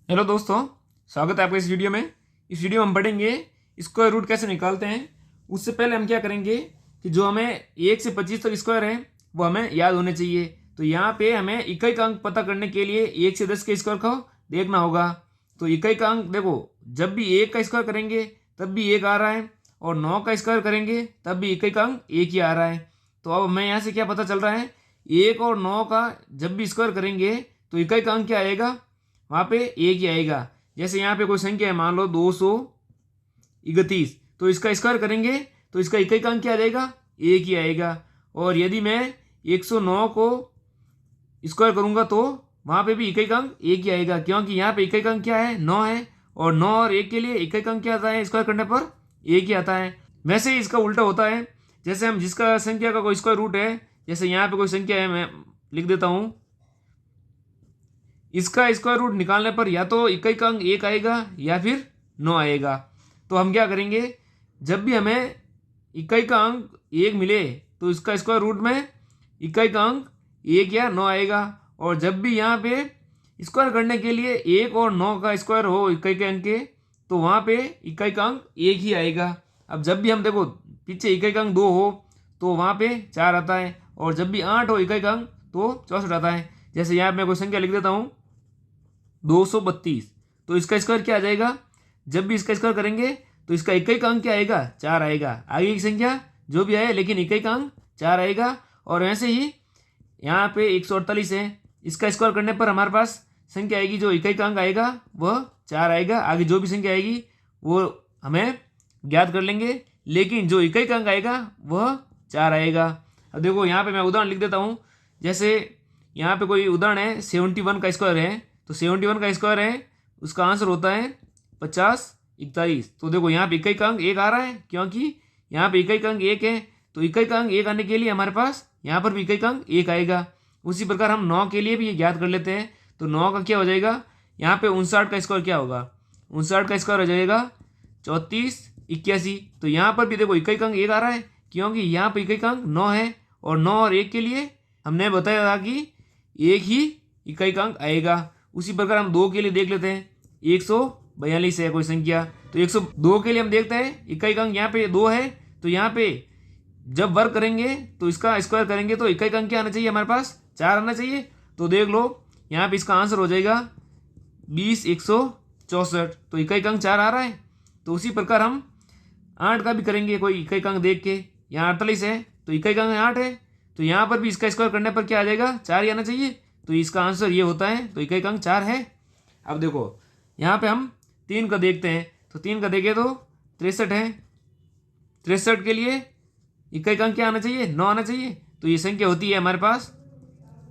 Hello दोस्तों, स्वागत है आपका इस वीडियो में। इस वीडियो में हम पढ़ेंगे स्क्वायर रूट कैसे निकालते हैं। उससे पहले हम क्या करेंगे कि जो हमें 1 से 25 तक स्क्वायर है वो हमें याद होने चाहिए। तो यहाँ पे हमें इकाई का अंक पता करने के लिए 1 से 10 के स्क्वायर को देखना होगा। तो इकाई का अंक देखो, जब भी 1 का स्क्वायर करेंगे तब भी 1 आ रहा है, और 9 का स्क्वायर करेंगे तब भी इकाई का अंक 1 ही आ रहा है। तो अब हमें यहाँ से क्या पता चल रहा है, 1 और 9 का जब भी स्क्वायर करेंगे तो इकाई का अंक क्या आएगा, वहाँ पे 1 ही आएगा। जैसे यहाँ पे कोई संख्या है, मान लो 231, तो इसका स्क्वायर करेंगे तो इसका इकाई का अंक क्या आ जाएगा, 1 ही आएगा। और यदि मैं 109 को स्क्वायर करूँगा तो वहाँ पे भी इकाई का अंक 1 ही आएगा, क्योंकि यहाँ पे इकाई का अंक क्या है, 9 है, और 9 और 1 के लिए इकाई का अंक क्या आता है, स्क्वायर करने पर 1 ही आता है। वैसे ही इसका उल्टा होता है। जैसे हम जिसका संख्या का कोई स्क्वायर रूट है, जैसे यहाँ पे कोई संख्या है, मैं लिख देता हूँ, इसका स्क्वायर रूट निकालने पर या तो इकाई का अंक 1 आएगा या फिर 9 आएगा। तो हम क्या करेंगे, जब भी हमें इकाई का अंक 1 मिले तो इसका स्क्वायर रूट में इकाई का अंक 1 या 9 आएगा। और जब भी यहाँ पे स्क्वायर करने के लिए 1 और 9 का स्क्वायर हो इकाई के अंक के, तो वहाँ पे इकाई का अंक 1 ही आएगा। अब जब भी हम देखो पीछे इकाई का अंक 2 हो तो वहाँ पे 4 आता है, और जब भी 8 हो इकाई का अंक तो 64 आता है। जैसे यहाँ मैं कोई संख्या लिख देता हूँ 232, तो इसका स्क्वायर क्या आ जाएगा, जब भी इसका स्क्वायर करेंगे तो इसका इकाई का अंक क्या आएगा, 4 आएगा। आगे की संख्या जो भी आए लेकिन इकाई का अंक 4 आएगा। और वैसे ही यहाँ पे 148 है, इसका स्क्वायर करने पर हमारे पास संख्या आएगी, जो इकाई का अंक आएगा वह 4 आएगा। आगे जो भी संख्या आएगी वो हमें ज्ञात कर लेंगे, लेकिन जो इकाई का अंक आएगा वह 4 आएगा। अब देखो यहाँ पे मैं उदाहरण लिख देता हूँ। जैसे यहाँ पे कोई उदाहरण है, 71 का स्क्वायर है, तो 71 का स्क्वायर है, उसका आंसर होता है 5041। तो देखो यहाँ पे इकाई का अंक 1 आ रहा है, क्योंकि यहाँ पे इकाई का अंक 1 है, तो इकाई का अंक 1 आने के लिए हमारे पास यहाँ पर भी इकाई का अंक 1 आएगा। उसी प्रकार हम 9 के लिए भी ये ज्ञात कर लेते हैं। तो 9 का क्या हो जाएगा, यहाँ पे 59 का स्क्वायर क्या होगा, 59 का स्क्वायर हो जाएगा 3481। तो यहाँ पर भी देखो इकाई का अंक 1 आ रहा है, क्योंकि यहाँ पे इकाई का अंक 9 है, और 9 और 1 के लिए हमने बताया था कि 1 ही इकाई का अंक आएगा। उसी प्रकार हम 2 के लिए देख लेते हैं, 142 है कोई संख्या, तो 102 के लिए हम देखते हैं इकाई का अंक यहाँ पे 2 है, तो यहाँ पे जब वर्ग करेंगे तो इसका स्क्वायर करेंगे तो इकाई का अंक क्या आना चाहिए, हमारे पास 4 आना चाहिए। तो देख लो यहाँ पे इसका आंसर हो जाएगा 20,164, तो इकाई का अंक 4 आ रहा है। तो उसी प्रकार हम 8 का भी करेंगे कोई इकाई का अंक देख के, यहाँ 48 है तो इकाई का अंक 8 है, तो यहाँ पर भी इसका स्क्वायर करने पर क्या आ जाएगा, 4 ही आना चाहिए। तो इसका आंसर ये होता है, तो इकाई का अंक 4 है। अब देखो यहाँ पे हम 3 का देखते हैं, तो 3 का देखें तो 63 है, 63 के लिए इकाई का अंक क्या आना चाहिए, 9 आना चाहिए। तो ये संख्या होती है हमारे पास,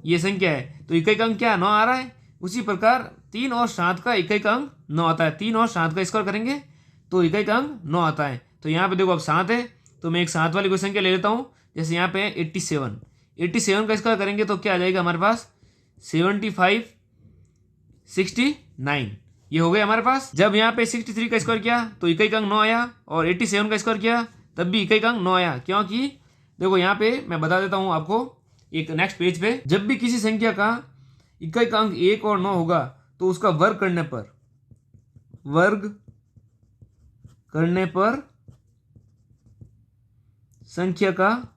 ये संख्या है, तो इकाई का अंक क्या 9 आ रहा है। उसी प्रकार 3 और 7 का इकाई का अंक 9 आता है, 3 और 7 का स्क्वायर करेंगे तो इकाई का अंक 9 आता है। तो यहाँ पे देखो अब 7 है, तो मैं एक 7 वाली कोई संख्या ले लेता हूँ। जैसे यहाँ पे 87 का स्क्वायर करेंगे तो क्या आ जाएगा हमारे पास, 7569, ये हो गया हमारे पास। जब यहाँ पे 63 का स्क्वायर किया तो इकाई का अंक 9 आया, और 87 का स्क्वायर किया तब भी इकाई का अंक 9 आया, क्योंकि देखो यहाँ पे मैं बता देता हूँ आपको एक नेक्स्ट पेज पे, जब भी किसी संख्या का इकाई का अंक 1 और 9 होगा तो उसका वर्ग करने पर संख्या का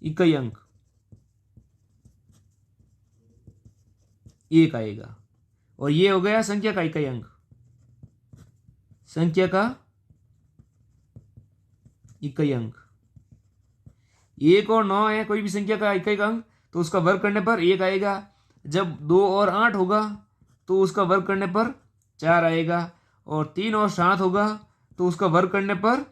इकाई अंक 1 आएगा, और ये हो गया संख्या का इकाई अंक, संख्या का इकाई अंक 1 और 9 है कोई भी संख्या का इकाई का अंक, तो उसका वर्ग करने पर 1 आएगा। जब 2 और 8 होगा तो उसका वर्ग करने पर 4 आएगा, और 3 और 7 होगा तो उसका वर्ग करने पर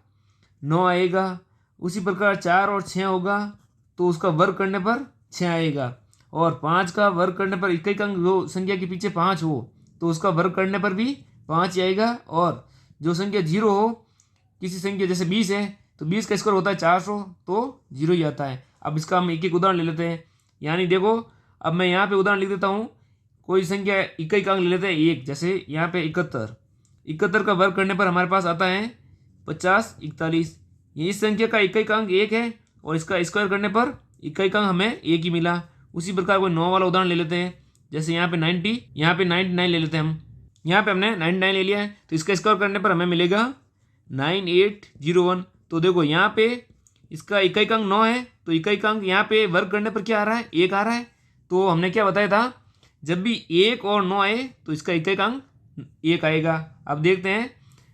9 आएगा। उसी प्रकार 4 और 6 होगा तो उसका वर्ग करने पर 6 आएगा, और 5 का वर्ग करने पर इकाई का अंक जो संख्या के पीछे 5 हो तो उसका वर्ग करने पर भी 5 ही आएगा। और जो संख्या 0 हो, किसी संख्या जैसे 20 है तो 20 का स्क्वायर होता है 400, तो 0 ही आता है। अब इसका हम एक एक उदाहरण ले लेते हैं। यानी देखो अब मैं यहाँ पे उदाहरण लिख देता हूँ, कोई संख्या इकाई का अंक ले लेते हैं 1, जैसे यहाँ पे 71 का वर्ग करने पर हमारे पास आता है 5041। इस संख्या का इकाई का अंक 1 है, और इसका स्क्वायर करने पर इकाई का अंक हमें 1 ही मिला। उसी प्रकार कोई 9 वाला उदाहरण ले लेते हैं। जैसे यहाँ पे 90, यहाँ पे 99 ले लेते हैं हम। यहाँ पे हमने 99 ले लिया है, तो इसका स्क्वायर करने पर हमें मिलेगा 9801। तो देखो यहाँ पे इसका इकाई अंक 9 है, तो इकाई अंक यहाँ पे वर्ग करने पर क्या आ रहा है, 1 आ रहा है। तो हमने क्या बताया था, जब भी 1 और 9 आए तो इसका इकाई अंक 1 आएगा। अब देखते हैं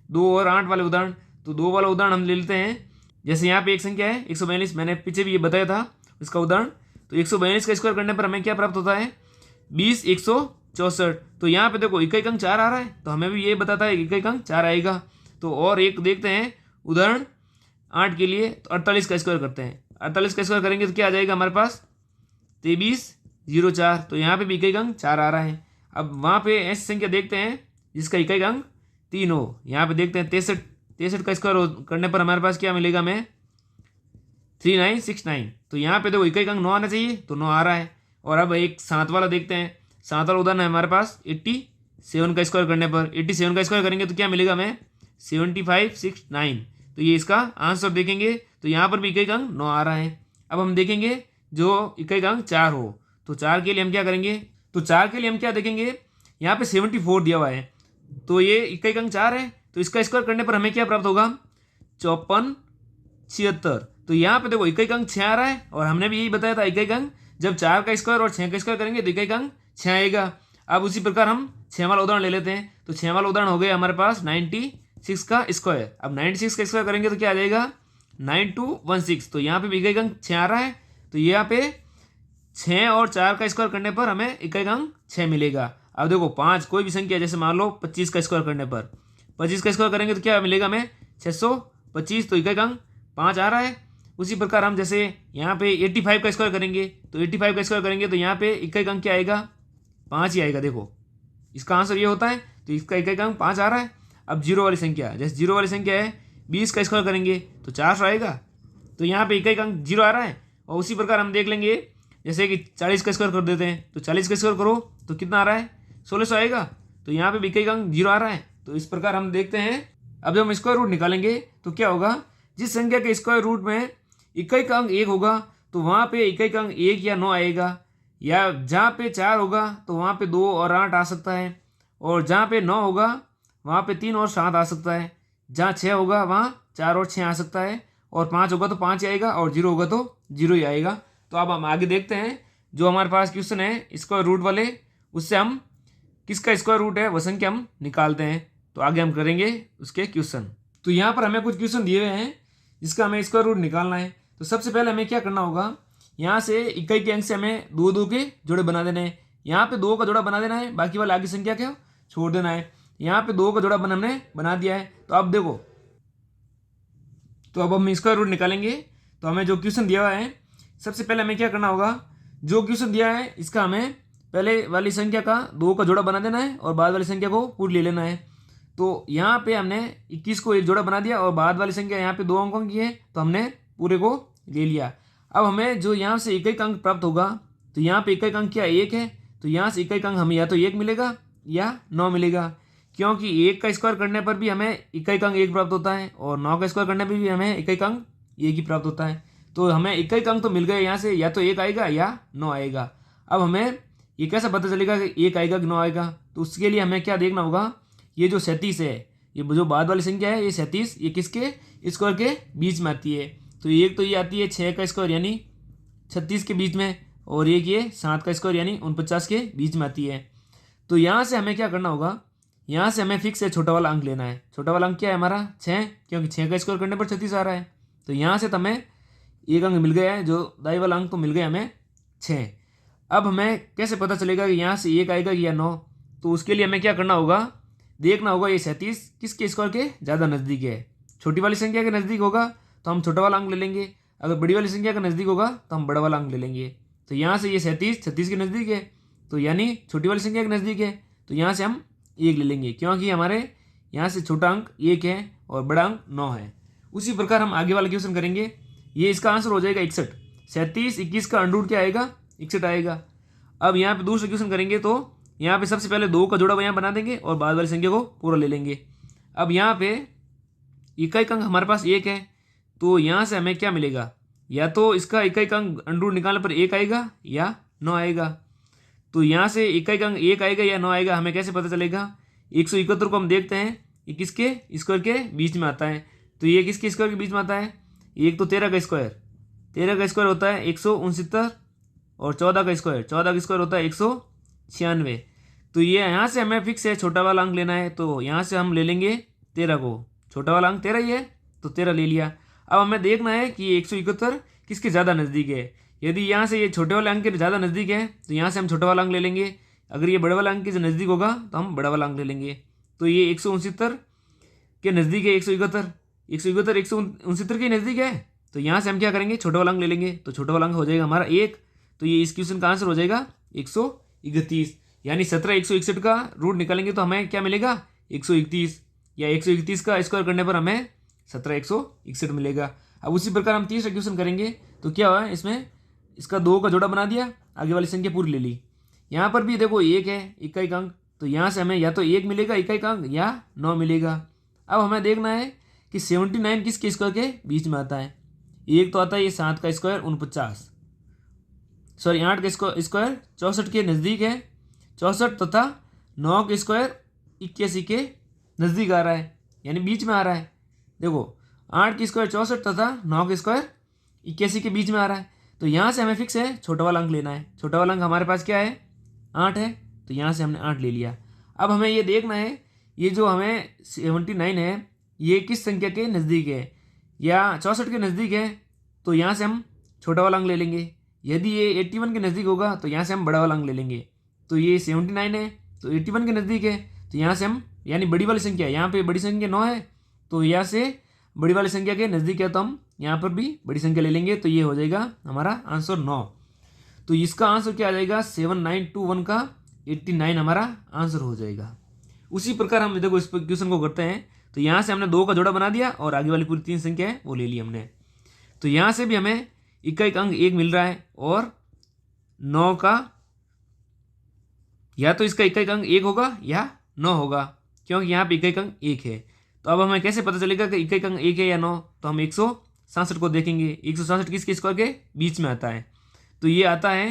2 और 8 वाले उदाहरण। तो 2 वाला उदाहरण हम ले लेते हैं। जैसे यहाँ पे एक संख्या है 142, मैंने पीछे भी ये बताया था इसका उदाहरण। तो 142 का स्क्वायर करने पर हमें क्या प्राप्त होता है, 20,164। तो यहाँ पे देखो इकाई अंक 4 आ रहा है, तो हमें भी ये बताता है इकाई अंक 4 आएगा। तो और एक देखते हैं उदाहरण 8 के लिए। तो 48 का स्क्वायर करते हैं, 48 का स्क्वायर करेंगे तो क्या आ जाएगा हमारे पास, 2304। तो यहाँ पे भी इकाई अंक 4 आ रहा है। अब वहाँ पे ऐसी संख्या देखते हैं जिसका इकाई अंक 3 हो। यहाँ पे देखते हैं 63 का स्क्वायर करने पर हमारे पास क्या मिलेगा हमें, 3969। तो यहाँ पे देखो इकाई अंक 9 आना चाहिए, तो 9 आ रहा है। और अब एक 7 वाला देखते हैं। 7 वाला उदाहरण है हमारे पास 87 का स्क्वायर करने पर, 87 का स्क्वायर करेंगे तो क्या मिलेगा हमें, 7569। तो ये इसका आंसर देखेंगे तो यहाँ पर भी इकाई अंक 9 आ रहा है। अब हम देखेंगे जो इकाई अंक 4 हो, तो 4 के लिए हम क्या करेंगे, तो 4 के लिए हम क्या देखेंगे, यहाँ पे 74 दिया हुआ है, तो ये इकाई अंक 4 है, तो इसका स्क्वायर करने पर हमें क्या प्राप्त होगा, 5476। तो यहाँ पे देखो इकाई अंक 6 आ रहा है, और हमने भी यही बताया था इकाई अंक जब 4 का स्क्वायर और 6 का स्क्वायर करेंगे तो इकाई अंक 6 आएगा। अब उसी प्रकार हम 6 वाला उदाहरण ले लेते हैं। तो 6 वाला उदाहरण हो गया हमारे पास 96 का स्क्वायर। अब 96 का स्क्वायर करेंगे तो क्या आ जाएगा, 9216। तो यहाँ पे भी इकाई अंक 6 आ रहा है, तो यहाँ पे 6 और 4 का स्क्वायर करने पर हमें इकाई अंक 6 मिलेगा। अब देखो 5 कोई भी संख्या, जैसे मान लो 25 का स्क्वायर करने पर, 25 का स्क्वायर करेंगे तो क्या मिलेगा हमें, 625। तो इकाई अंक 5 आ रहा है। उसी प्रकार हम जैसे यहाँ पे 85 का स्क्वायर करेंगे, तो 85 का स्क्वायर करेंगे तो यहाँ पे इकाई अंक क्या आएगा, 5 ही आएगा। देखो इसका आंसर ये होता है, तो इसका इकाई अंक 5 आ रहा है। अब जीरो वाली संख्या, जैसे जीरो वाली संख्या है 20 का स्क्वायर करेंगे तो 400 आएगा, तो यहाँ पे इकाई अंक 0 आ रहा है। और उसी प्रकार हम देख लेंगे जैसे कि 40 का स्क्वायर कर देते हैं, तो 40 का स्क्वायर करो तो कितना आ रहा है, 1600 आएगा। तो यहाँ पे भी इकाई अंक 0 आ रहा है। तो इस प्रकार हम देखते हैं। अब जब हम स्क्वायर रूट निकालेंगे तो क्या होगा, जिस संख्या के स्क्वायर रूट में इकाई का अंक 1 होगा तो वहाँ पे इकाई का अंक 1 या 9 आएगा, या जहाँ पे 4 होगा तो वहाँ पे 2 और 8 आ सकता है, और जहाँ पे 9 होगा वहाँ पे 3 और 7 आ सकता है, जहाँ 6 होगा वहाँ 4 और 6 आ सकता है, और 5 होगा तो 5 ही आएगा, और 0 होगा तो 0 ही आएगा। तो अब हम आगे देखते हैं जो हमारे पास क्वेश्चन है स्क्वायर रूट वाले, उससे हम किसका स्क्वायर रूट है वह संख्या हम निकालते हैं। तो आगे हम करेंगे उसके क्वेश्चन। तो यहाँ पर हमें कुछ क्वेश्चन दिए हुए हैं जिसका हमें स्क्वायर रूट निकालना है। तो सबसे पहले हमें क्या करना होगा, यहाँ से इकाई के अंक से हमें 2 के जोड़े बना देने हैं। यहाँ पे 2 का जोड़ा बना देना है, बाकी वाला आगे संख्या क्या छोड़ देना है। यहाँ पे 2 का जोड़ा हमने बना दिया है। तो अब देखो, तो अब हम स्क्वायर रूट निकालेंगे। तो हमें जो क्वेश्चन दिया हुआ है, सबसे पहले हमें क्या करना होगा, जो क्वेश्चन दिया है इसका हमें पहले वाली संख्या का 2 का जोड़ा बना देना है, और बाद वाली संख्या को पूरी ले लेना है। तो यहाँ पे हमने 21 को एक जोड़ा बना दिया, और बाद वाली संख्या यहाँ पे 2 अंकों की है, तो हमने पूरे को ले लिया। अब हमें जो यहाँ से इकाई अंक प्राप्त होगा, तो यहाँ पे इकाई अंक क्या 1 है, तो यहाँ से इकाई अंक हमें या तो 1 मिलेगा या 9 मिलेगा, क्योंकि 1 का स्क्वायर करने पर भी हमें इकाई अंक 1 प्राप्त होता है, और 9 का स्क्वायर करने पर भी हमें इकाई अंक 1 ही प्राप्त होता है। तो हमें इकाई अंक तो मिल गए यहाँ से, या तो 1 आएगा या 9 आएगा। अब हमें ये कैसे पता चलेगा कि 1 आएगा कि 9 आएगा, तो उसके लिए हमें क्या देखना होगा, ये जो 37 है, ये जो बाद वाली संख्या है ये 37, ये किसके स्क्वायर के बीच में आती है। तो एक तो ये आती है 6 का स्क्वायर यानी 36 के बीच में, और एक ये 7 का स्क्वायर यानी 49 के बीच में आती है। तो यहाँ से हमें क्या करना होगा, यहाँ से हमें फिक्स है छोटा वाला अंक लेना है। छोटा वाला अंक क्या है हमारा 6, क्योंकि 6 का स्क्वायर करने पर 36 आ रहा है। तो यहाँ से तो हमें एक अंक मिल गया है, जो दाई वाला अंक तो मिल गया हमें 6। अब हमें कैसे पता चलेगा कि यहाँ से 1 आएगा या 9, तो उसके लिए हमें क्या करना होगा, देखना होगा ये 37 किसके स्क्वायर के ज़्यादा नज़दीक है। छोटी वाली संख्या के नज़दीक होगा तो हम छोटा वाला अंक ले लेंगे, अगर बड़ी वाली संख्या के नज़दीक होगा तो हम बड़ा वाला अंक ले लेंगे। तो यहाँ से ये 36 के नज़दीक है, तो यानी छोटी वाली संख्या के नज़दीक है, तो यहाँ से हम 1 ले लेंगे, क्योंकि हमारे यहाँ से छोटा अंक 1 है और बड़ा अंक 9 है। उसी प्रकार हम आगे वाला क्वेश्चन करेंगे। ये इसका आंसर हो जाएगा 61। 37 21 का अंडर क्या आएगा, 61 आएगा। अब यहाँ पे दूसरा क्वेश्चन करेंगे, तो यहाँ पे सबसे पहले 2 का जोड़ा यहाँ बना देंगे, और बाद वाली संख्या को पूरा ले लेंगे। अब यहाँ पे इकाई अंक हमारे पास 1 है, तो यहाँ से हमें क्या मिलेगा, या तो इसका इकाई अंक अंडर निकालने पर 1 आएगा या 9 आएगा। तो यहाँ से इकाई का अंक 1 आएगा या 9 आएगा, हमें कैसे पता चलेगा? 171 को हम देखते हैं, ये किसके स्क्वायर के बीच में आता है। तो ये किसके स्क्वायर के बीच में आता है? एक तो 13 का स्क्वायर, 13 का स्क्वायर होता है 169, और 14 का स्क्वायर होता है 196। तो ये यहाँ से हमें फिक्स है छोटा वाला अंक लेना है, तो यहाँ से हम ले लेंगे 13 को, छोटा वाला अंक 13 ही है तो 13 ले लिया। अब हमें देखना है कि ये 171 किसके ज़्यादा नज़दीक है। यदि यहाँ से ये छोटे वाले अंक के ज़्यादा नज़दीक है तो यहाँ से हम छोटा वाला अंक ले लेंगे, अगर ये बड़े वाला अंक के जो नज़दीक होगा तो हम बड़ा वाला अंक ले लेंगे। तो ये 169 के नज़दीक है 171, 169 के नज़दीक है, तो यहाँ से हम क्या करेंगे? छोटा वाला अंक ले लेंगे, तो छोटा वाला अंक हो जाएगा हमारा 1। तो ये इस क्वेश्चन का आंसर हो जाएगा 131, यानी 17 161 का रूट निकालेंगे तो हमें क्या मिलेगा? 131, या 131 का स्क्वायर करने पर हमें 17 161 मिलेगा। अब उसी प्रकार हम तीसरा क्वेश्चन करेंगे, तो क्या हुआ इसमें? इसका 2 का जोड़ा बना दिया, आगे वाली संख्या पूरी ले ली। यहाँ पर भी देखो 1 है इकाई का अंक, तो यहाँ से हमें या तो 1 मिलेगा इकाई का अंक या 9 मिलेगा। अब हमें देखना है कि 79 किसके स्क्वायर के बीच में आता है। एक तो आता है ये 7 का स्क्वायर 49, सॉरी 8 का स्क्वायर 64 के नज़दीक है 64, तथा 9 के स्क्वायर 81 के नज़दीक आ रहा है, यानी बीच में आ रहा है। देखो 8 की स्क्वायर 64 तथा 9 के स्क्वायर 81 के बीच में आ रहा है। तो यहाँ से हमें फिक्स है छोटा वाला अंक लेना है। छोटा वाला अंक हमारे पास क्या है? 8 है, तो यहाँ से हमने 8 ले लिया। अब हमें ये देखना है ये जो हमें 79 है ये किस संख्या के नज़दीक है, या 64 के नज़दीक है, तो यहाँ से हम छोटा वाला अंक ले लेंगे। यदि ये 81 के नज़दीक होगा तो यहाँ से हम बड़ा वाला अंक ले लेंगे। तो ये 79 है तो 81 के नज़दीक है, तो यहाँ से हम, यानी बड़ी वाली संख्या, यहाँ पे बड़ी संख्या 9 है, तो यहाँ से बड़ी वाली संख्या के नज़दीक है तो हम यहाँ पर भी बड़ी संख्या ले लेंगे। तो ये हो जाएगा हमारा आंसर 9। तो इसका आंसर क्या आ जाएगा? 7921 का 89 हमारा आंसर हो जाएगा। उसी प्रकार हम देखो इस क्वेश्चन को करते हैं, तो यहाँ से हमने 2 का जोड़ा बना दिया और आगे वाली पूरी 3 संख्या है वो ले ली हमने। तो यहाँ से भी हमें इकाई का अंक 1 मिल रहा है, और 9 का, या तो इसका इकाई का अंक 1 होगा या 9 होगा, क्योंकि यहाँ पे इकाई का अंक 1 है। तो अब हमें कैसे पता चलेगा कि इकाई का अंक 1 है या 9? तो हम 167 को देखेंगे। 167 किसके स्क्वायर के बीच में आता है? तो ये आता है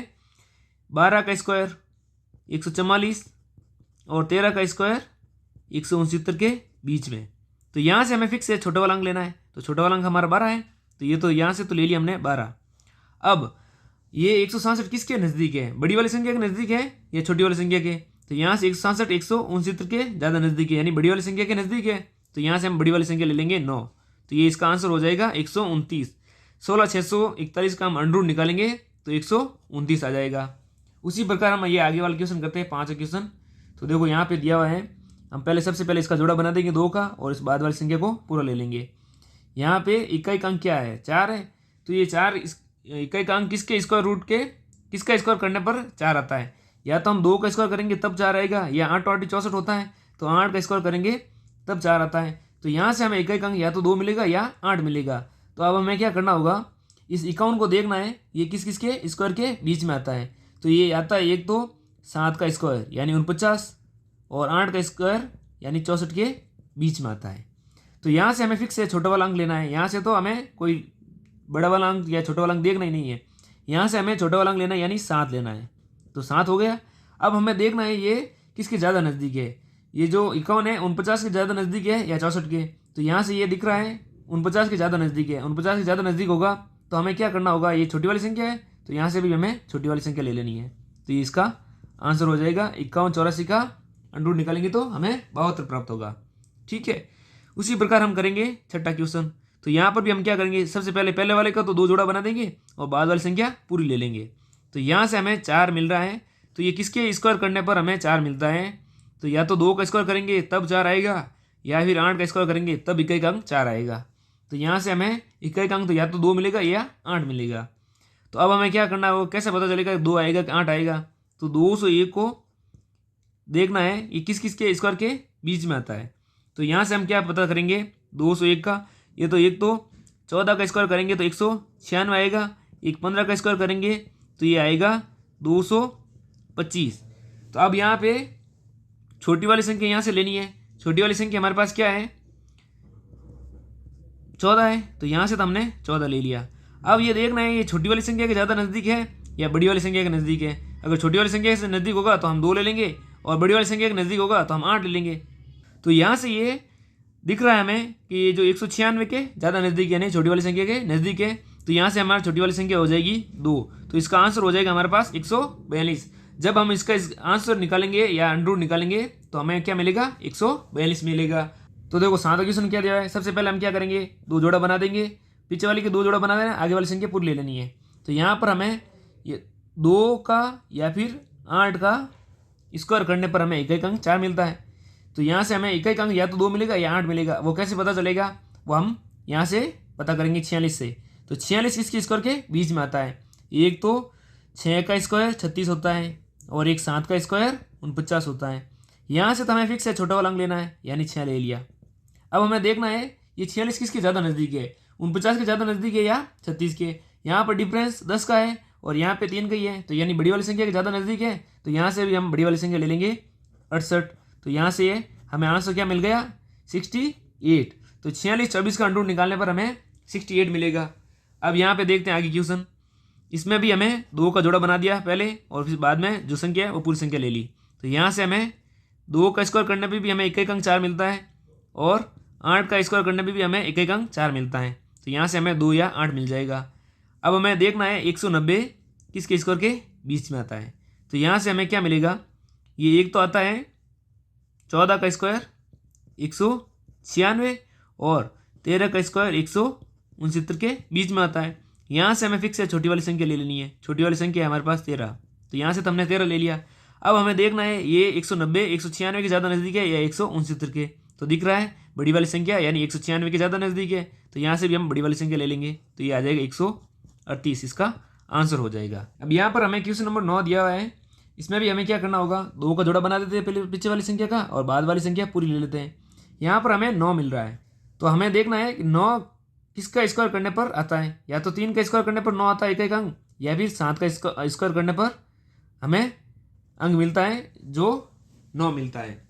12 का स्क्वायर 144 और 13 का स्क्वायर 169 के बीच में। तो यहाँ से हमें फिक्स है छोटा वाला अंक लेना है, तो छोटा वाला अंक हमारा 12 है, तो ये तो यहाँ से तो ले लिया हमने 12। अब ये 167 किसके नज़दीक है? बड़ी वाली संख्या के नज़दीक है या छोटी वाली संख्या के? तो यहाँ से 167 169 के ज़्यादा नज़दीक है, यानी बड़ी वाली संख्या के नज़दीक है, तो यहाँ से हम बड़ी वाली संख्या ले लेंगे 9। तो ये इसका आंसर हो जाएगा 129। 16 641 का हम अंडर रूट निकालेंगे तो 129 आ जाएगा। उसी प्रकार हम ये आगे वाला क्वेश्चन करते हैं, 5 क्वेश्चन। तो देखो यहाँ पे दिया हुआ है, हम पहले सबसे पहले इसका जोड़ा बना देंगे 2 का, और इस बाद वाली संख्या को पूरा ले लेंगे। यहाँ पे इकाई का अंक क्या है? 4 है, तो ये 4 इकाई का अंक किसके स्क्वायर रूट के, किसका स्क्वायर करने पर 4 आता है? या तो हम 2 का स्क्वायर करेंगे तब 4 आएगा, या 8 8 64 होता है तो 8 का स्क्वायर करेंगे तब 4 आता है। तो यहाँ से हमें इकाई का अंक या तो 2 मिलेगा या 8 मिलेगा। तो अब हमें क्या करना होगा? इस 51 को देखना है ये किस किसके स्क्वायर के बीच में आता है। तो ये आता है एक तो 7 का स्क्वायर यानी 49, और 8 का स्क्वायर यानी 64 के बीच में आता है। तो यहाँ से हमें फिक्स है छोटा वाला अंक लेना है। यहाँ से तो हमें कोई बड़ा वाला अंक या छोटा वाला अंक देखना ही नहीं है, यहाँ से हमें छोटा वाला अंक लेना है, यानी 7 लेना है। तो 7 हो गया। अब हमें देखना है ये किसके ज़्यादा नज़दीक है। ये जो 51 है 49 के ज़्यादा नज़दीक है या 64 के? तो यहाँ से ये दिख रहा है 49 के ज़्यादा नज़दीक है। 49 के ज़्यादा नज़दीक होगा तो हमें क्या करना होगा? ये छोटी वाली संख्या है तो यहाँ से भी हमें छोटी वाली संख्या ले लेनी है। तो ये इसका आंसर हो जाएगा 51 84 का अंडर रूट निकालेंगे तो हमें 72 प्राप्त होगा। ठीक है, उसी प्रकार हम करेंगे छठा क्वेश्चन। तो यहाँ पर भी हम क्या करेंगे? सबसे पहले वाले का तो 2 जोड़ा बना देंगे और बाद वाली संख्या पूरी ले लेंगे। तो यहाँ से हमें 4 मिल रहा है, तो ये किसके स्क्वायर करने पर हमें 4 मिलता है? तो या तो 2 का स्क्वायर करेंगे तब 4 आएगा, या फिर 8 का स्क्वायर करेंगे तब इकाई का अंक 4 आएगा। तो यहाँ से हमें इकाई का अंक तो या तो 2 मिलेगा या 8 मिलेगा। तो अब हमें क्या करना है? कैसे पता चलेगा 2 आएगा कि 8 आएगा? तो 201 को देखना है ये किस किस के स्क्वायर के बीच में आता है। तो यहाँ से हम क्या पता करेंगे? 201 का ये तो एक तो 14 का स्क्वायर करेंगे तो 196 आएगा, एक 15 का स्क्वायर करेंगे तो ये आएगा 225। तो अब यहाँ पे छोटी वाली संख्या यहाँ से लेनी है। छोटी वाली संख्या हमारे पास क्या है? 14 है, तो यहाँ से तो हमने 14 ले लिया। अब ये देखना है ये छोटी वाली संख्या के ज़्यादा नज़दीक है या बड़ी वाली संख्या के नज़दीक है। अगर छोटी वाली संख्या से नज़दीक होगा तो हम 2 ले लेंगे और बड़ी वाली संख्या के नज़दीक होगा तो हम 8 ले लेंगे। तो यहाँ से ये दिख रहा है हमें कि ये जो 196 के ज़्यादा नज़दीक यानी छोटी वाली संख्या के नज़दीक है, तो यहाँ से हमारी छोटी वाली संख्या हो जाएगी 2। तो इसका आंसर हो जाएगा हमारे पास 142। जब हम इसका आंसर निकालेंगे या अंडर निकालेंगे तो हमें क्या मिलेगा, 142 मिलेगा। तो देखो 7 क्वेश्चन क्या दिया है। सबसे पहले हम क्या करेंगे, 2 जोड़ा बना देंगे, पीछे वाली के 2 जोड़ा बना देना, आगे वाली संख्या पूरी ले लेनी है। तो यहाँ पर हमें ये 2 का या फिर 8 का स्क्वायर करने पर हमें एक अंक 4 मिलता है। तो यहाँ से हमें एक अंक या तो 2 मिलेगा या 8 मिलेगा। वो कैसे पता चलेगा, वो हम यहाँ से पता करेंगे 46 से। तो 46 किसके स्क्वायर के बीच में आता है। एक तो 6 का स्क्वायर 36 होता है और एक 7 का स्क्वायर 49 होता है। यहाँ से तो हमें फिक्स है छोटा वाला अंक लेना है, यानी 6 ले लिया। अब हमें देखना है ये 46 किसके ज़्यादा नज़दीक है, 49 के ज़्यादा नज़दीक है या 36 के। यहाँ पर डिफरेंस 10 का है और यहाँ पे 3 का ही है, तो यानी बड़ी वाली संख्या के ज़्यादा नज़दीक है। तो यहाँ से भी हम बड़ी वाली संख्या ले लेंगे 68। तो यहाँ से हमें आंसर क्या मिल गया, 68। तो 46 24 का अंडर निकालने पर हमें 68 मिलेगा। अब यहाँ पे देखते हैं आगे क्वेश्चन। इसमें भी हमें 2 का जोड़ा बना दिया पहले और फिर बाद में जो संख्या है वो पूरी संख्या ले ली। तो यहाँ से हमें 2 का स्क्वायर करने पे भी हमें एक अंक 4 मिलता है और 8 का स्क्वायर करने पे भी हमें एक अंक 4 मिलता है। तो यहाँ से हमें 2 या 8 मिल जाएगा। अब हमें देखना है 190 किसके स्क्वायर के बीच में आता है। तो यहाँ से हमें क्या मिलेगा, ये एक तो आता है 14 का स्क्वायर 196 और 13 का स्क्वायर 169 के बीच में आता है। यहाँ से हमें फिक्स है छोटी वाली संख्या ले लेनी है। छोटी वाली संख्या है हमारे पास 13, तो यहाँ से तो हमने 13 ले लिया। अब हमें देखना है ये 190 196 के ज़्यादा नज़दीक है या 169 के। तो दिख रहा है बड़ी वाली संख्या यानी 196 के ज़्यादा नज़दीक है, तो यहाँ से भी हम बड़ी वाली संख्या ले लेंगे। तो ये आ जाएगा 138, इसका आंसर हो जाएगा। अब यहाँ पर हमें क्वेश्चन नंबर 9 दिया हुआ है। इसमें भी हमें क्या करना होगा, 2 का जोड़ा बना देते हैं पहले पीछे वाली संख्या का और बाद वाली संख्या पूरी ले लेते हैं। यहाँ पर हमें 9 मिल रहा है, तो हमें देखना है कि 9 किसका स्क्वायर करने पर आता है। या तो 3 का स्क्वायर करने पर 9 आता है एक अंक, या फिर 7 का स्क्वायर करने पर हमें अंक मिलता है जो 9 मिलता है।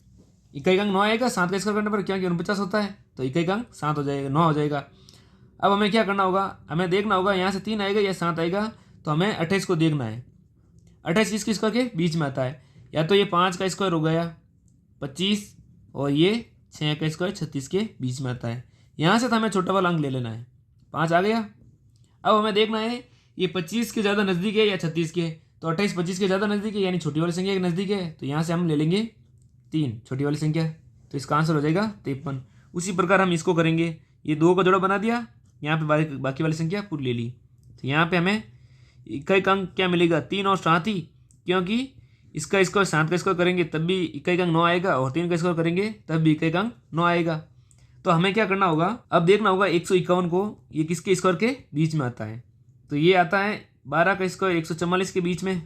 एक अंक 9 आएगा 7 का स्क्वायर करने पर, क्योंकि 49 होता है, तो एक अंक 7 हो जाएगा, 9 हो जाएगा। अब हमें क्या करना होगा, हमें देखना होगा यहाँ से 3 आएगा या 7 आएगा। तो हमें 28 को देखना है। 28 किसके स्क्वायर के बीच में आता है। या तो ये 5 का स्क्वायर हो गया 25 और ये 6 का स्क्वायर 36 के बीच में आता है। यहाँ से तो हमें छोटा वाला अंक ले लेना है, 5 आ गया। अब हमें देखना है ये 25 के ज़्यादा नज़दीक है या 36 के। तो 28 25 के ज़्यादा नज़दीक है यानी छोटी वाली संख्या के नज़दीक है, तो यहाँ से हम ले लेंगे 3 छोटी वाली संख्या। तो इसका आंसर हो जाएगा 53। उसी प्रकार हम इसको करेंगे, ये 2 का जोड़ा बना दिया, यहाँ पे बाकी वाली संख्या पूरी ले ली। तो यहाँ पे हमें इकाई अंक क्या मिलेगा, 3 और 7 ही, क्योंकि इसका स्क्वायर 7 का स्क्वायर करेंगे तब भी इकाई अंक 9 आएगा और 3 का स्क्वायर करेंगे तब भी इकाई अंक 9 आएगा। तो हमें क्या करना होगा, अब देखना होगा 151 को ये किसके स्क्वायर के बीच में आता है। तो ये आता है 12 का स्क्वायर 144 के बीच में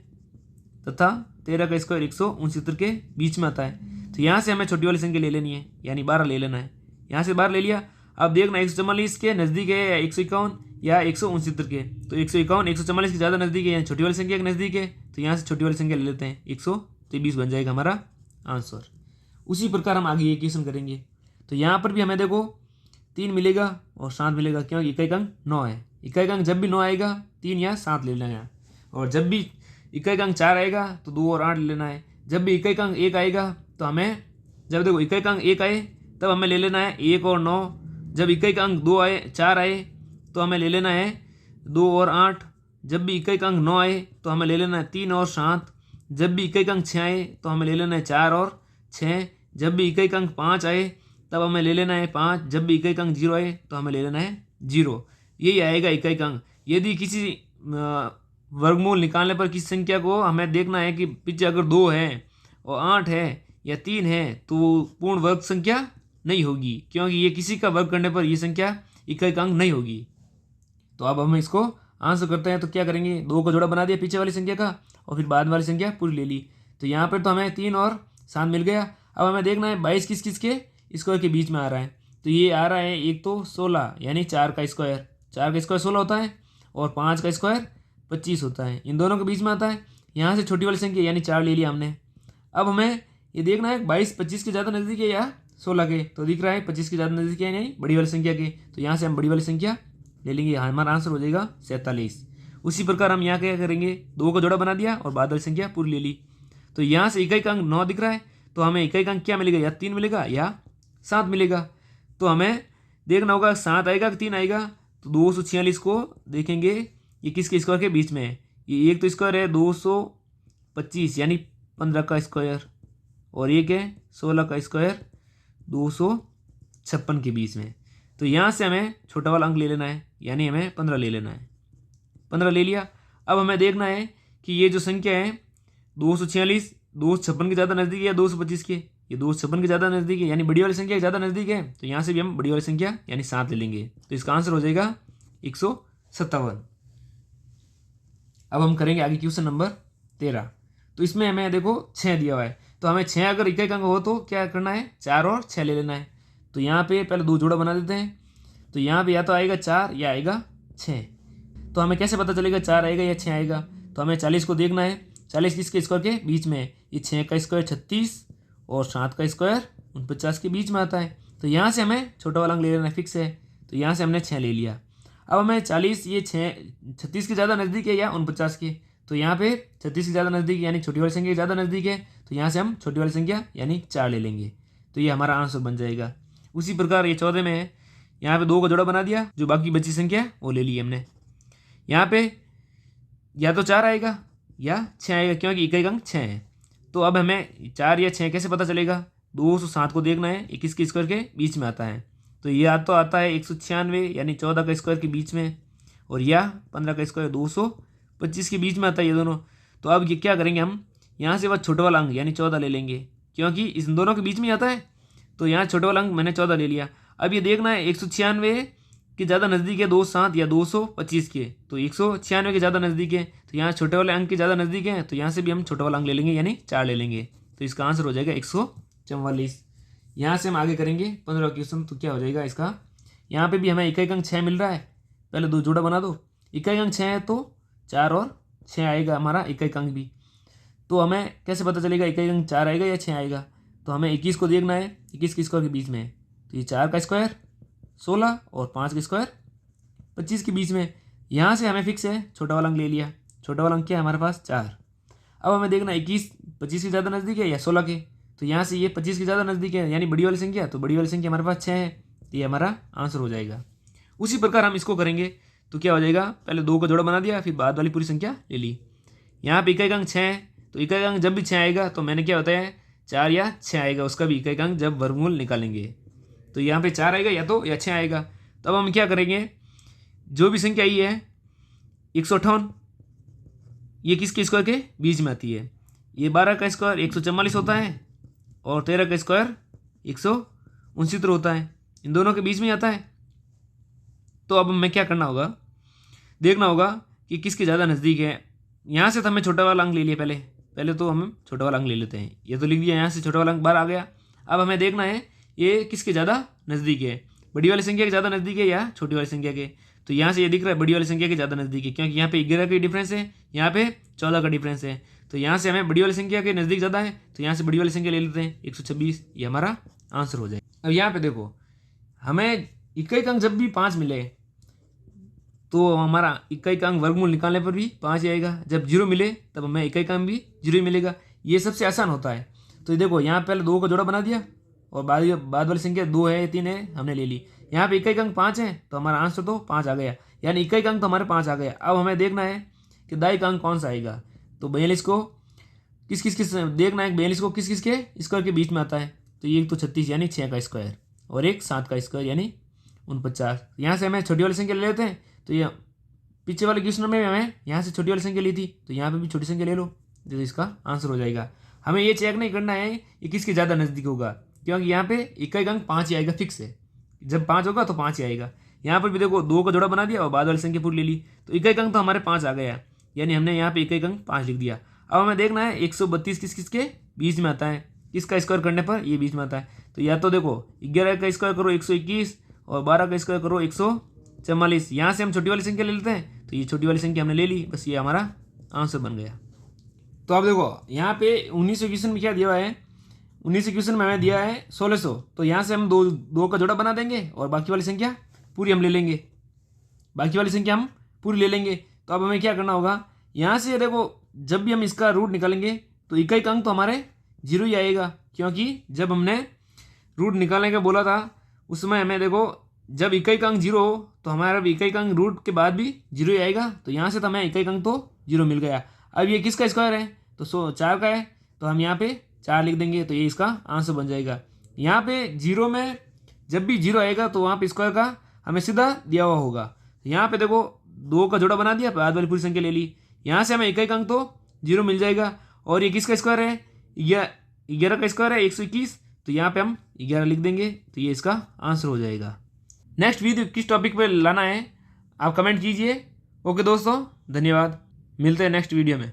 तथा 13 का स्क्वायर 169 के बीच में आता है। तो यहाँ से हमें छोटी वाली संख्या ले लेनी है, यानी 12 ले लेना है। यहाँ से 12 ले लिया। अब देखना 144 के नज़दीक है या 151 या 169 के। तो 151 144 के ज़्यादा नज़दीक है, यानी छोटी वाली संख्या के नज़दीक है, तो यहाँ से छोटी वाली संख्या ले लेते हैं। 123 बन जाएगा हमारा आंसर। उसी प्रकार हम आगे ये क्वेश्चन करेंगे। तो यहाँ पर भी हमें देखो 3 मिलेगा और 7 मिलेगा, क्योंकि इकाई अंक 9 है। इकाई अंक जब भी 9 आएगा 3 या 7 ले लेना है, और जब भी इकाई अंक 4 आएगा तो 2 और 8 ले लेना है। जब भी इकाई अंक 1 आएगा तो हमें, जब देखो इकाई अंक 1 आए तब हमें ले लेना है 1 और 9। जब इकाई अंक 2 आए 4 आए तो हमें ले लेना है 2 और 8। जब भी इकाई अंक 9 आए तो हमें ले लेना है 3 और 7। जब भी इकाई अंक 6 आए तो हमें ले लेना है 4 और 6। जब भी इकाई अंक 5 आए तब हमें ले लेना है 5। जब भी इकाई अंक 0 आए तो हमें ले लेना है 0। यही आएगा इकाई अंक। यदि किसी वर्गमूल निकालने पर किसी संख्या को हमें देखना है कि पीछे अगर 2 है और 8 है या 3 है तो पूर्ण वर्ग संख्या नहीं होगी, क्योंकि ये किसी का वर्ग करने पर ये संख्या इकाई अंक नहीं होगी। तो अब हम इसको आंसर करते हैं। तो क्या करेंगे, 2 का जोड़ा बना दिया पीछे वाली संख्या का और फिर बाद वाली संख्या पूरी ले ली। तो यहाँ पर तो हमें 3 और 7 मिल गया। अब हमें देखना है 22 किस किस के स्क्वायर के बीच में आ रहा है। तो ये आ रहा है एक तो 16 यानी 4 का स्क्वायर 16 होता है और 5 का स्क्वायर 25 होता है, इन दोनों के बीच में आता है। यहाँ से छोटी वाली संख्या यानी 4 ले लिया हमने। अब हमें ये देखना है 22 25 के ज़्यादा नज़दीक है या 16 के। तो दिख रहा है 25 के ज़्यादा नज़दीक है यानी बड़ी वाली संख्या के। तो यहाँ से हम बड़ी वाली संख्या ले लेंगे, हमारा आंसर हो जाएगा 47। उसी प्रकार हम यहाँ क्या करेंगे, 2 का जोड़ा बना दिया और बाद वाली संख्या पूरी ले ली। तो यहाँ से इकाई का अंक 9 दिख रहा है, तो हमें इकाई का अंक क्या मिलेगा, या 3 मिलेगा या 7 मिलेगा। तो हमें देखना होगा 7 आएगा कि 3 आएगा। तो 246 को देखेंगे ये किसके स्क्वायर के बीच में है, ये एक तो स्क्वायर है 225 यानी 15 का स्क्वायर, और एक है 16 का स्क्वायर 256 के बीच में। तो यहाँ से हमें छोटा वाला अंक ले लेना है, यानी हमें 15 ले लेना है। 15 ले लिया। अब हमें देखना है कि ये जो संख्या है 246 256 के ज़्यादा नज़दीक है या 225 के, ये 256 के ज़्यादा नज़दीक है, यानी बड़ी वाली संख्या ज़्यादा नज़दीक है। तो यहाँ से भी हम बड़ी वाली संख्या यानी 7 ले लेंगे। तो इसका आंसर हो जाएगा 157। अब हम करेंगे आगे क्वेश्चन नंबर 13। तो इसमें हमें देखो 6 दिया हुआ है, तो हमें 6 अगर इकाई का अंक हो तो क्या करना है, 4 और 6 ले लेना है। तो यहाँ पे पहले 2 जोड़ा बना देते हैं। तो यहाँ पे या तो आएगा 4 या आएगा 6। तो हमें कैसे पता चलेगा 4 आएगा या 6 आएगा, तो हमें 40 को देखना है। 40 किसके स्क्वायर के बीच में है, ये 6 का स्क्वायर 36 और 7 का स्क्वायर 49 के बीच में आता है। तो यहाँ से हमें छोटा वाला अंक ले लेना फिक्स है। तो यहाँ से हमने 6 ले लिया। अब हमें 40 ये 36 के ज़्यादा नज़दीक है या 49 के, तो यहाँ पे 36 के ज़्यादा नज़दीक यानी छोटी वाली संख्या ज़्यादा नज़दीक है। तो यहाँ से हम छोटी वाली संख्या यानी 4 ले लेंगे। तो ये हमारा आंसर बन जाएगा। उसी प्रकार ये 14 में है, यहाँ पे 2 का जोड़ा बना दिया, जो बाकी बची संख्या वो ले ली हमने। यहाँ पे या तो 4 आएगा या 6 आएगा, क्योंकि इकाई का अंक 6 है। तो अब हमें 4 या 6 कैसे पता चलेगा, 207 को देखना है, 21 के स्क्वायर के बीच में आता है। तो ये या तो आता है 196 यानी 14 का स्क्वायर के बीच में, और या 15 का स्क्वायर 225 के बीच में आता है ये दोनों। तो अब ये क्या करेंगे, हम यहाँ से बस छोटा वाला अंक यानी 14 ले लेंगे, क्योंकि इस दोनों के बीच में आता है। तो यहाँ छोटा वाला अंक मैंने 14 ले लिया। अब ये देखना है 196 के ज़्यादा नज़दीक है 27 या 225 के, तो 196 के ज़्यादा नज़दीक है। तो यहाँ छोटे वाले अंक के ज़्यादा नज़दीक है, तो यहाँ से भी हम छोटा वाला अंक ले लेंगे यानी 4 ले लेंगे। तो इसका आंसर हो जाएगा 144। यहाँ से हम आगे करेंगे 15 क्वेश्चन। तो क्या हो जाएगा इसका, यहाँ पे भी हमें इकाई का अंक 6 मिल रहा है। पहले 2 जोड़ा बना दो, इकाई का अंक 6 है तो 4 और 6 आएगा हमारा इकाई का अंक भी। तो हमें कैसे पता चलेगा इकाई का अंक 4 आएगा या 6 आएगा, तो हमें 21 को देखना है, 21 के स्क्वायर के बीच में है। तो ये 4 का स्क्वायर 16 और 5 का स्क्वायर 25 के बीच में। यहाँ से हमें फिक्स है, छोटा वाला अंक ले लिया। छोटा वाला अंक क्या है हमारे पास 4। अब हमें देखना 21 25 के ज़्यादा नज़दीक है या 16 के, तो यहाँ से ये 25 के ज़्यादा नज़दीक है यानी बड़ी वाली संख्या, तो बड़ी वाली संख्या हमारे पास 6 है। तो ये हमारा आंसर हो जाएगा। उसी प्रकार हम इसको करेंगे। तो क्या हो जाएगा, पहले 2 का जोड़ा बना दिया, फिर बाद वाली पूरी संख्या ले ली। यहाँ पे इकाई का अंक 6 है, तो इकाई का अंक जब भी 6 आएगा तो मैंने क्या होता है 4 या 6 आएगा, उसका भी इकाई का अंक जब वर्गमूल निकालेंगे। तो यहाँ पे 4 आएगा या तो या 6 आएगा। तब हम क्या करेंगे, जो भी संख्या आई है 158 ये किसके स्क्वायर के बीच में आती है। ये 12 का स्क्वायर 144 होता है और 13 का स्क्वायर 169 होता है, इन दोनों के बीच में आता है। तो अब हमें क्या करना होगा, देखना होगा कि किसके ज़्यादा नज़दीक है। यहाँ से तो हमें छोटा वाला अंक ले लिया, पहले तो हम छोटा वाला अंक ले लेते हैं। ये तो लिख दिया, यहाँ से छोटा वाला अंक बाहर आ गया। अब हमें देखना है ये किसके ज़्यादा नज़दीक है, बड़ी वाली संख्या के ज़्यादा नज़दीक है या छोटी वाली संख्या के। तो यहाँ से ये दिख रहा है बड़ी वाली संख्या के ज़्यादा नज़दीक है, क्योंकि यहाँ पे 11 का डिफरेंस है, यहाँ पे 14 का डिफरेंस है। तो यहाँ से हमें बड़ी वाली संख्या के नज़दीक ज़्यादा है, तो यहाँ से बड़ी वाली संख्या ले लेते हैं 126, ये हमारा आंसर हो जाए। अब यहाँ पे देखो, हमें इकाई का अंक जब भी 5 मिले तो हमारा इकाई का अंक वर्गमूल निकालने पर भी 5 ही आएगा। जब 0 मिले तब हमें इकाई का अंक भी 0 ही मिलेगा। ये सबसे आसान होता है। तो देखो यहाँ पहले 2 का जोड़ा बना दिया और बाद वाली संख्या 2 है 3 है हमने ले ली। यहाँ पे इकाई का अंक 5 है, तो हमारा आंसर तो 5 आ गया, यानी इकाई का अंक तो हमारे 5 आ गया। अब हमें देखना है कि दाई का अंक कौन सा आएगा। तो 42 को किस देखना है, 42 को किस के स्क्वायर के बीच में आता है। तो ये तो 36 यानी 6 का स्क्वायर और एक 7 का स्क्वायर यानी 49। यहाँ से हमें छोटी वाली संख्या ले लेते हैं। तो ये पीछे वाले क्वेश्चन में हमें यहाँ से छोटी वाली संख्या ली थी, तो यहाँ पे भी छोटी संख्या ले लो, तो इसका आंसर हो जाएगा। हमें ये चेक नहीं करना है ये किसके ज़्यादा नज़दीक होगा, क्योंकि यहाँ पे इकाई का अंक 5 ही आएगा फिक्स है। जब 5 होगा तो 5 ही आएगा। यहाँ पर भी देखो 2 का जोड़ा बना दिया और बाद वाली संख्या पूरी ले ली, तो इकाई का अंक तो हमारे 5 आ गया, यानी हमने यहाँ पे इकाई का अंक 5 लिख दिया। अब हमें देखना है 132 किसके बीच में आता है, किसका स्क्वायर करने पर ये बीच में आता है। तो या तो देखो 11 का स्क्वायर करो 121 और 12 का स्क्वायर करो 144। यहाँ से हम छोटी वाली संख्या ले लेते हैं, तो ये छोटी वाली संख्या हमने ले ली, बस ये हमारा आंसर बन गया। तो अब देखो यहाँ पे 19 क्वेश्चन में क्या दिया हुआ है, 19 क्वेश्चन में हमें दिया है 1600। तो यहाँ से हम दो का जोड़ा बना देंगे और बाकी वाली संख्या पूरी हम ले लेंगे, बाकी वाली संख्या हम पूरी ले लेंगे। तो अब हमें क्या करना होगा, यहाँ से देखो जब भी हम इसका रूट निकालेंगे तो इकाई का अंक तो हमारे 0 ही आएगा, क्योंकि जब हमने रूट निकालने का बोला था उस समय हमें देखो जब इकाई का अंक 0 हो तो हमारा इकाई का अंक रूट के बाद भी 0 ही आएगा। तो यहाँ से तो हमें इकाई का अंक तो 0 मिल गया। अब ये किसका स्क्वायर है, तो 4 का है, तो हम यहाँ पे 4 लिख देंगे, तो ये इसका आंसर बन जाएगा। यहाँ पे 0 में जब भी 0 आएगा तो वहाँ पे स्क्वायर का हमें सीधा दिया हुआ होगा। यहाँ पे देखो 2 का जोड़ा बना दिया, बाद वाली पूरी संख्या ले ली, यहाँ से हमें इकाई का अंक तो 0 मिल जाएगा। और ये किसका स्क्वायर है, 11 का स्क्वायर है 121, तो यहाँ पे हम 11 लिख देंगे, तो ये इसका आंसर हो जाएगा। नेक्स्ट वीडियो किस टॉपिक पे लाना है आप कमेंट कीजिए। ओके दोस्तों, धन्यवाद, मिलते हैं नेक्स्ट वीडियो में।